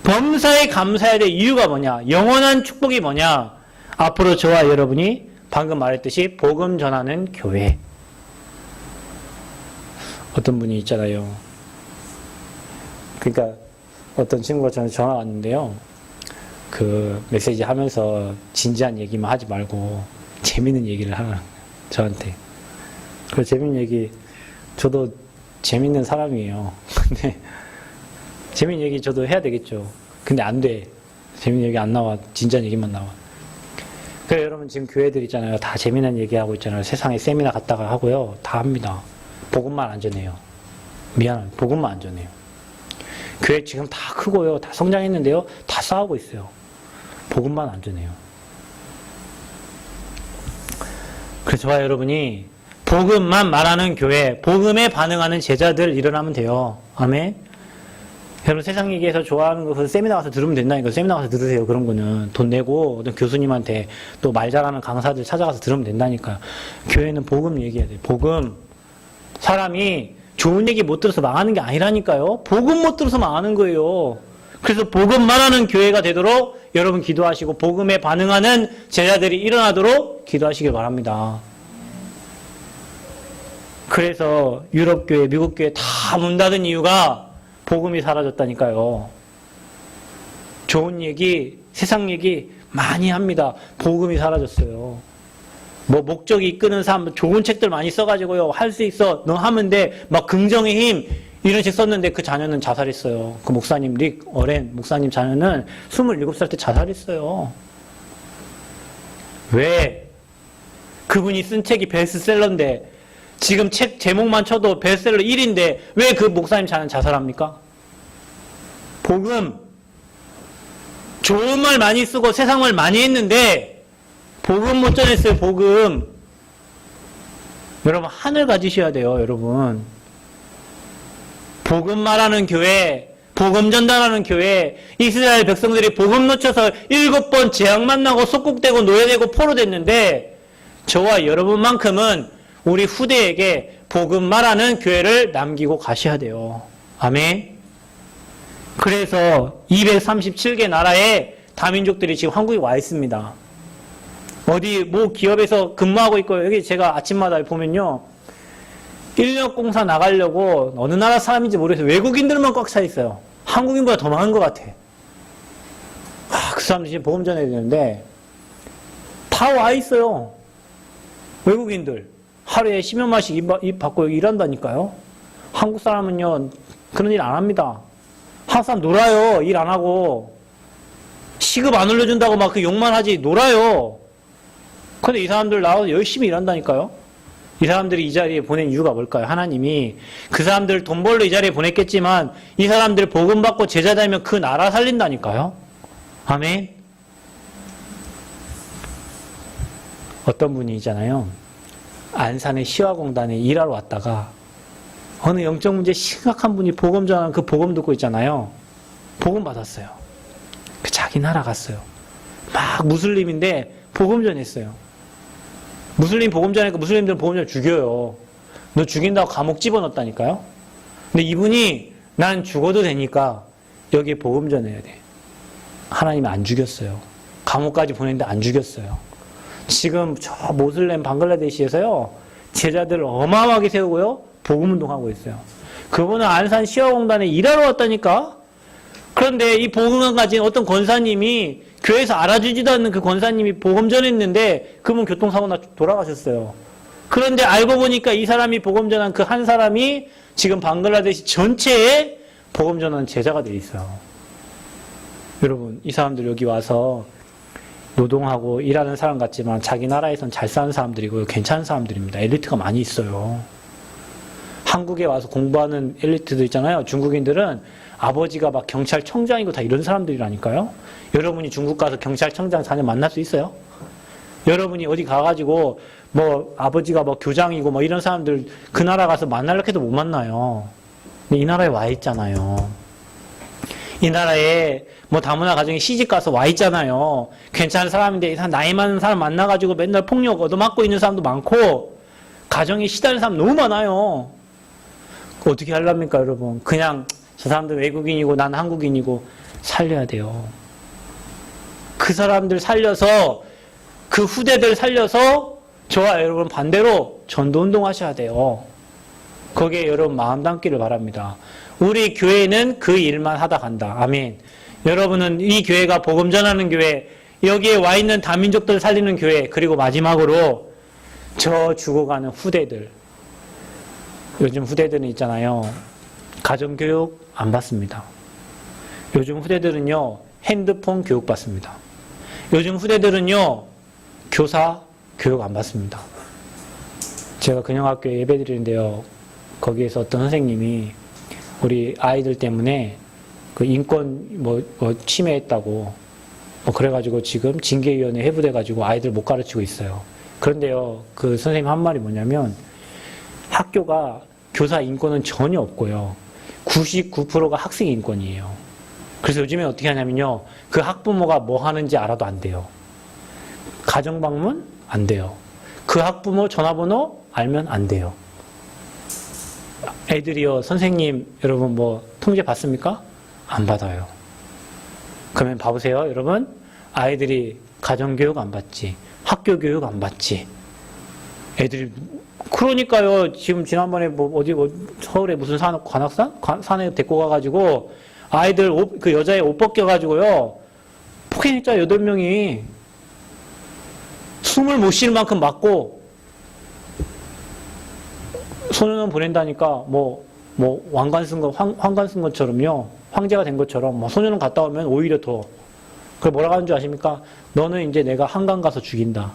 범사에 감사해야 될 이유가 뭐냐? 영원한 축복이 뭐냐? 앞으로 저와 여러분이 방금 말했듯이 복음 전하는 교회. 어떤 분이 있잖아요. 그러니까 어떤 친구가 저한테 전화 왔는데요. 그 메시지 하면서 진지한 얘기만 하지 말고 재밌는 얘기를 하라. 저한테. 그 재밌는 얘기, 저도 재밌는 사람이에요. 근데 재밌는 얘기 저도 해야 되겠죠. 근데 안 돼. 재밌는 얘기 안 나와. 진지한 얘기만 나와. 그래 여러분 지금 교회들 있잖아요. 다 재미난 얘기하고 있잖아요. 세상에 세미나 갔다가 하고요. 다 합니다. 복음만 안 전해요. 미안합니다. 복음만 안 전해요. 교회 지금 다 크고요. 다 성장했는데요. 다 싸우고 있어요. 복음만 안 전해요. 그래서 저와 여러분이 복음만 말하는 교회, 복음에 반응하는 제자들 일어나면 돼요. 아멘. 여러분 세상 얘기해서 좋아하는 거 세미나 가서 들으면 된다니까. 세미나 가서 들으세요. 그런 거는 돈 내고 어떤 교수님한테 또 말 잘하는 강사들 찾아가서 들으면 된다니까. 교회는 복음 얘기해야 돼요. 복음. 사람이 좋은 얘기 못 들어서 망하는 게 아니라니까요. 복음 못 들어서 망하는 거예요. 그래서 복음 말하는 교회가 되도록 여러분 기도하시고 복음에 반응하는 제자들이 일어나도록 기도하시길 바랍니다. 그래서 유럽교회, 미국교회 다 문 닫은 이유가 복음이 사라졌다니까요. 좋은 얘기, 세상 얘기 많이 합니다. 복음이 사라졌어요. 뭐 목적이 이끄는 삶, 좋은 책들 많이 써가지고요. 할 수 있어. 너 하면 돼. 막 긍정의 힘 이런 책 썼는데 그 자녀는 자살했어요. 그 목사님 릭 어렌 목사님 자녀는 27살 때 자살했어요. 왜? 그분이 쓴 책이 베스트셀러인데 지금 책 제목만 쳐도 베스트셀러 1인데 왜 그 목사님 자녀는 자살합니까? 복음. 좋은 말 많이 쓰고 세상 말 많이 했는데 복음 못 전했어요. 복음. 여러분 하늘 가지셔야 돼요. 여러분. 복음 말하는 교회, 복음 전달하는 교회, 이스라엘 백성들이 복음 놓쳐서 7번 재앙 만나고 속국되고 노예되고 포로됐는데 저와 여러분만큼은 우리 후대에게 복음 말하는 교회를 남기고 가셔야 돼요. 아멘. 그래서 237개 나라에 다민족들이 지금 한국에 와 있습니다. 어디 뭐 기업에서 근무하고 있고 여기 제가 아침마다 보면요. 인력공사 나가려고 어느 나라 사람인지 모르겠어요. 외국인들만 꽉 차 있어요. 한국인보다 더 많은 것 같아. 그 사람들이 지금 복음 전해야 되는데 다 와 있어요. 외국인들. 하루에 10여 마씩 입 받고 일한다니까요. 한국 사람은요. 그런 일 안 합니다. 한국 사람 놀아요. 일 안 하고. 시급 안 올려준다고 막 그 욕만 하지. 놀아요. 근데 이 사람들 나와서 열심히 일한다니까요. 이 사람들이 이 자리에 보낸 이유가 뭘까요? 하나님이 그 사람들 돈 벌러 이 자리에 보냈겠지만 이 사람들 복음 받고 제자 되면 그 나라 살린다니까요. 아멘. 어떤 분이 있잖아요. 안산의 시화공단에 일하러 왔다가 어느 영적 문제 심각한 분이 복음 전하는 그 복음 듣고 있잖아요. 복음 받았어요. 그 자기 나라 갔어요. 막 무슬림인데 복음 전했어요. 무슬림 복음 전하니까 무슬림들은 복음 전 죽여요. 너 죽인다고 감옥 집어넣었다니까요. 근데 이분이 난 죽어도 되니까 여기에 복음 전해야 돼. 하나님이 안 죽였어요. 감옥까지 보냈는데 안 죽였어요. 지금 저 모슬렘 방글라데시에서요. 제자들 어마어마하게 세우고요. 복음 운동하고 있어요. 그분은 안산 시화공단에 일하러 왔다니까. 그런데 이 복음을 가진 어떤 권사님이 교회에서 알아주지도 않는 그 권사님이 복음 전했는데 그분 교통사고 나 돌아가셨어요. 그런데 알고 보니까 이 사람이 복음 전한 그 한 사람이 지금 방글라데시 전체에 복음 전하는 제자가 돼 있어요. 여러분 이 사람들 여기 와서 노동하고 일하는 사람 같지만 자기 나라에선 잘 사는 사람들이고요. 괜찮은 사람들입니다. 엘리트가 많이 있어요. 한국에 와서 공부하는 엘리트들 있잖아요. 중국인들은 아버지가 막 경찰청장이고 다 이런 사람들이라니까요. 여러분이 중국 가서 경찰청장 자녀 만날 수 있어요? 여러분이 어디 가가지고 뭐 아버지가 뭐 교장이고 뭐 이런 사람들 그 나라 가서 만나려고 해도 못 만나요. 근데 이 나라에 와 있잖아요. 이 나라에 뭐 다문화 가정에 시집 가서 와 있잖아요. 괜찮은 사람인데 나이 많은 사람 만나가지고 맨날 폭력 얻어맞고 있는 사람도 많고 가정에 시달리는 사람 너무 많아요. 어떻게 하려합니까 여러분? 그냥 저 사람들 외국인이고 난 한국인이고 살려야 돼요. 그 사람들 살려서 그 후대들 살려서 저와 여러분 반대로 전도운동 하셔야 돼요. 거기에 여러분 마음 담기를 바랍니다. 우리 교회는 그 일만 하다 간다. 아멘. 여러분은 이 교회가 복음 전하는 교회, 여기에 와 있는 다민족들 살리는 교회, 그리고 마지막으로 저 죽어가는 후대들. 요즘 후대들은 있잖아요. 가정교육 안 받습니다. 요즘 후대들은요, 핸드폰 교육 받습니다. 요즘 후대들은요, 교사 교육 안 받습니다. 제가 근영학교에 예배 드리는데요, 거기에서 어떤 선생님이 우리 아이들 때문에 그 인권 침해했다고 그래가지고 지금 징계위원회 회부돼가지고 아이들 못 가르치고 있어요. 그런데요, 그 선생님 한 말이 뭐냐면 학교가 교사 인권은 전혀 없고요. 99%가 학생 인권이에요. 그래서 요즘에 어떻게 하냐면요, 그 학부모가 뭐 하는지 알아도 안 돼요. 가정방문 안 돼요. 그 학부모 전화번호 알면 안 돼요. 애들이요, 선생님 여러분 뭐 통제 받습니까? 안 받아요. 그러면 봐보세요 여러분, 아이들이 가정교육 안 받지, 학교교육 안 받지. 애들이 그러니까요, 지금 지난번에 서울에 무슨 산에 데리고 가가지고 아이들 그 여자애 옷 벗겨가지고요, 폭행했자 8명이 숨을 못 쉴 만큼 맞고 소년원 보낸다니까 왕관 쓴 것처럼요, 황제가 된 것처럼 소년원 갔다 오면 오히려 더. 그걸 뭐라고 하는 줄 아십니까? 너는 이제 내가 한강 가서 죽인다.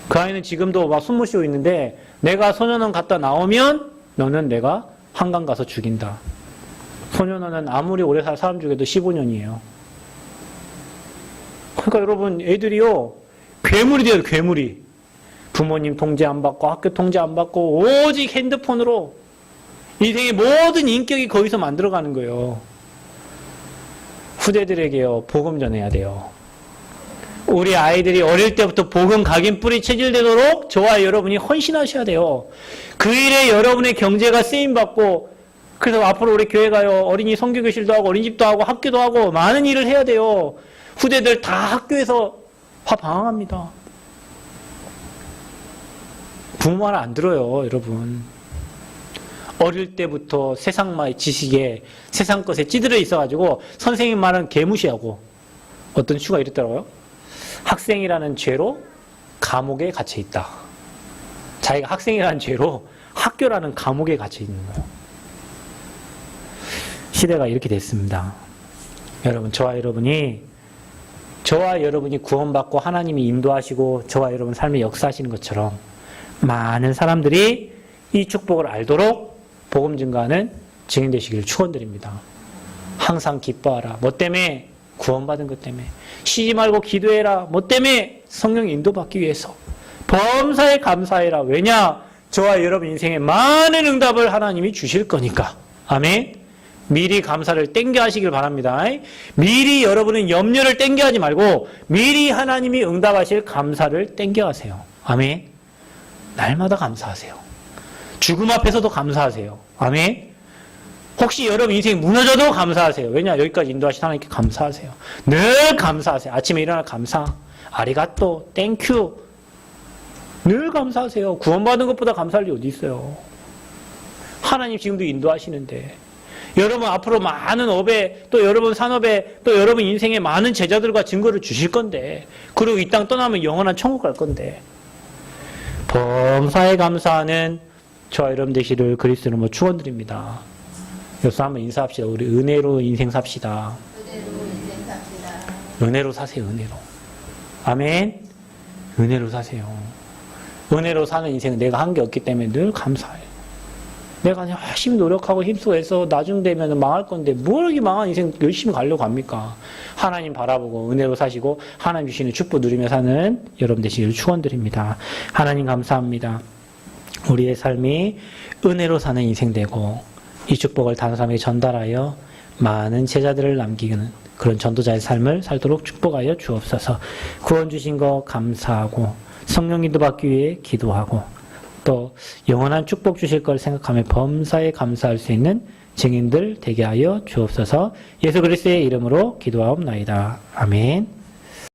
그 아이는 지금도 막 숨 못 쉬고 있는데, 내가 소년원 갔다 나오면 너는 내가 한강 가서 죽인다. 소년원은 아무리 오래 살 사람 중에도 15년이에요. 그러니까 여러분, 애들이요, 괴물이 돼요, 괴물이. 부모님 통제 안 받고 학교 통제 안 받고 오직 핸드폰으로 인생의 모든 인격이 거기서 만들어가는 거예요. 후대들에게요, 복음 전해야 돼요. 우리 아이들이 어릴 때부터 복음 각인 뿌리 체질되도록 저와 여러분이 헌신하셔야 돼요. 그 일에 여러분의 경제가 쓰임받고, 그래서 앞으로 우리 교회가요, 어린이 선교교실도 하고 어린이집도 하고 학교도 하고 많은 일을 해야 돼요. 후대들 다 학교에서 방황합니다. 부모 말 안 들어요 여러분. 어릴 때부터 세상마의 지식에, 세상 것에 찌들어 있어가지고 선생님 말은 개무시하고, 어떤 추가 이랬더라고요. 학생이라는 죄로 감옥에 갇혀 있다. 자기가 학생이라는 죄로 학교라는 감옥에 갇혀 있는 거예요. 시대가 이렇게 됐습니다. 여러분, 저와 여러분이 구원받고 하나님이 인도하시고 저와 여러분 삶에 역사하시는 것처럼 많은 사람들이 이 축복을 알도록 복음 증거하는 증인 되시기를 축원드립니다. 항상 기뻐하라. 뭐 때문에? 구원받은 것 때문에. 쉬지 말고 기도해라. 뭐 때문에? 성령 인도받기 위해서. 범사에 감사해라. 왜냐? 저와 여러분 인생에 많은 응답을 하나님이 주실 거니까. 아멘. 미리 감사를 땡겨 하시길 바랍니다. 미리 여러분은 염려를 땡겨 하지 말고 미리 하나님이 응답하실 감사를 땡겨 하세요. 아멘. 날마다 감사하세요. 죽음 앞에서도 감사하세요. 아멘. 혹시 여러분 인생이 무너져도 감사하세요. 왜냐? 여기까지 인도하신 하나님께 감사하세요. 늘 감사하세요. 아침에 일어나 감사. 아리가또, 땡큐. 늘 감사하세요. 구원받은 것보다 감사할 일이 어디 있어요. 하나님 지금도 인도하시는데, 여러분 앞으로 많은 업에, 또 여러분 산업에, 또 여러분 인생에 많은 제자들과 증거를 주실 건데, 그리고 이 땅 떠나면 영원한 천국 갈 건데, 범사에 감사하는 저와 여러분 되시를 그리스도 이름으로 축원드립니다. 여기서 한번 인사합시다. 우리 은혜로 인생 삽시다. 은혜로 사세요. 은혜로. 아멘. 은혜로 사세요. 은혜로 사는 인생은 내가 한 게 없기 때문에 늘 감사해요. 내가 열심히 노력하고 힘쓰고 해서 나중 되면 망할 건데 뭘 이렇게 망한 인생 열심히 가려고 합니까? 하나님 바라보고 은혜로 사시고 하나님 주시는 축복 누리며 사는 여러분 되시기를 축원드립니다. 하나님 감사합니다. 우리의 삶이 은혜로 사는 인생 되고 이 축복을 다른 사람에게 전달하여 많은 제자들을 남기는 그런 전도자의 삶을 살도록 축복하여 주옵소서. 구원 주신 거 감사하고 성령 인도 받기 위해 기도하고 또 영원한 축복 주실 걸 생각하며 범사에 감사할 수 있는 증인들 되게 하여 주옵소서. 예수 그리스도의 이름으로 기도하옵나이다. 아멘.